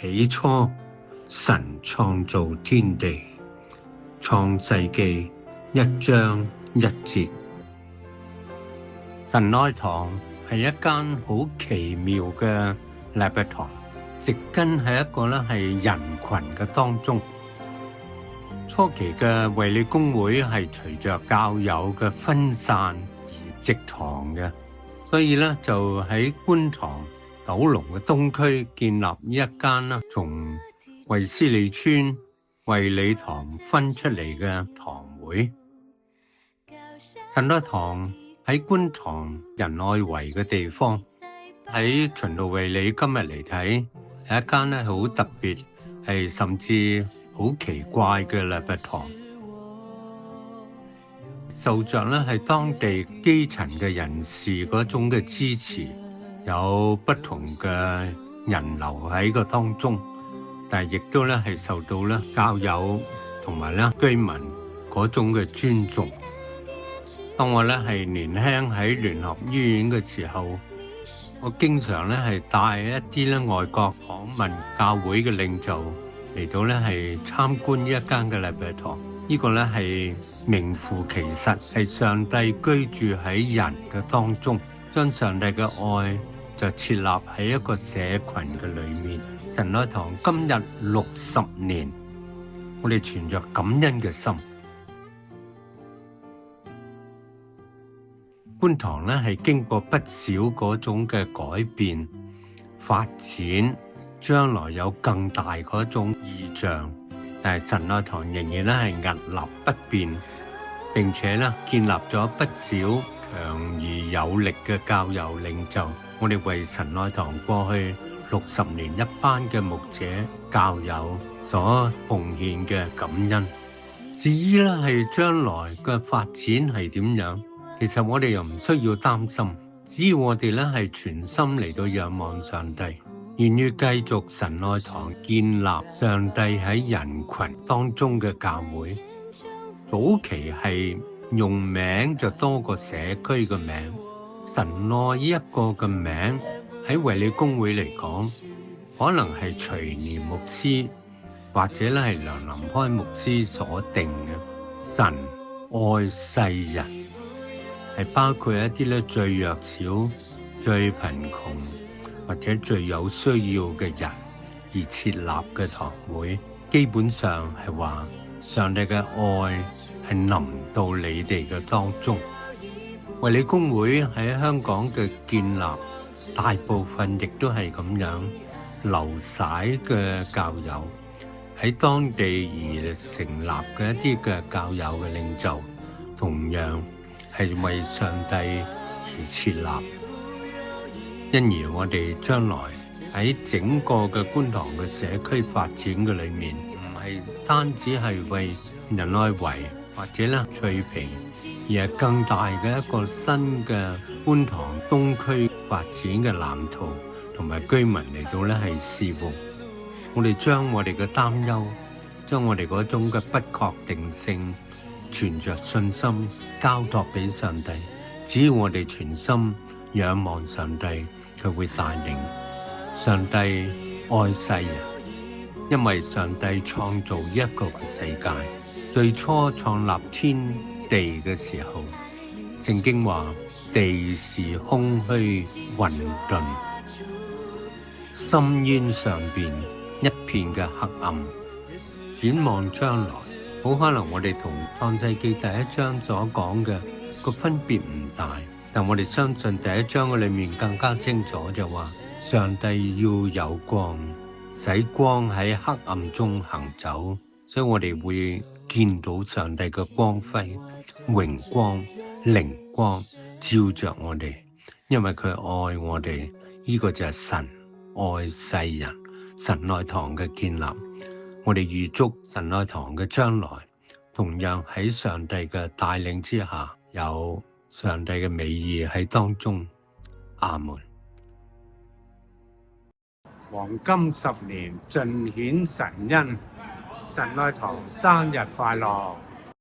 起初，神創造天地。創世記1章1節。神愛堂係一間好奇妙嘅禮拜堂，植根喺一個係人群嘅當中。初期嘅衛理公會係隨着教友嘅分散而植堂嘅，所以就喺觀塘九龍嘅東區建立呢一間從衛斯理村衛理堂分出嚟嘅堂會。神愛堂喺觀塘仁愛圍嘅地方，喺循道衛理今日嚟睇係一間好特別，係甚至好奇怪嘅禮拜堂。受着係當地基層嘅人士嗰種嘅支持，有不同嘅人流喺個當中，但係亦都係受到教友同埋居民嗰種嘅尊重。當我係年輕喺聯合醫院嘅時候，我經常係帶一啲外國訪問教會嘅領袖嚟到係參觀呢一間嘅禮拜堂。呢個係名副其實係上帝居住喺人嘅當中，將上帝嘅愛就設立喺一個社群嘅裏面。神愛堂今日60年，我哋存着感恩嘅心。觀塘係經過不少嗰種嘅改變發展，將來有更大嗰種意象，但係神愛堂仍然係屹立不變，並且建立咗不少強而有力嘅教友領袖。我哋為神愛堂過去60年一班嘅牧者教友所奉獻嘅感恩。至於係將來嘅發展係點樣，其實我哋又唔需要擔心，只要我哋係全心嚟到仰望上帝，願意繼續神愛堂建立上帝喺人群當中嘅教會。早期係用名就多過社區嘅名，神愛呢一個嘅名喺衛理公會嚟講，可能係徐年牧師或者係梁林開牧師所定嘅。神愛世人，係包括一啲最弱小、最貧窮或者最有需要嘅人而設立嘅堂會。基本上係話上帝嘅愛係臨到你哋嘅當中。衛理公會喺香港嘅建立，大部分亦都係咁樣流徙嘅教友喺當地而成立嘅一啲嘅教友嘅領袖，同樣係為上帝而設立。因而我哋將來喺整個嘅觀塘嘅社區發展嘅裏面，唔係單止係為仁愛圍或者翠屏，而係更大嘅一個新嘅觀塘東區發展嘅藍圖，同埋居民嚟到係侍奉。我哋將我哋嘅擔憂，將我哋嗰種嘅不確定性，存着信心交託俾上帝。只要我哋全心仰望上帝，佢會帶領。上帝愛世人，因為上帝創造一個世界。最初創立天地嘅時候，聖經話地是空虛混沌，深淵上邊一片嘅黑暗。展望將來，好可能我哋同創世記第1章所講嘅個分別唔大，但我哋相信第1章嘅裏面更加清楚，就話上帝要有光，使光喺黑暗中行走，所以我哋會見到上帝嘅光輝、榮光、靈光照着我哋，因為佢愛我哋。呢個就係神愛世人，神愛堂嘅建立。我哋預祝神愛堂嘅將來同樣喺上帝嘅帶領之下，有上帝嘅美意喺當中。阿門。黃金10年盡顯神恩，神愛堂生日快樂！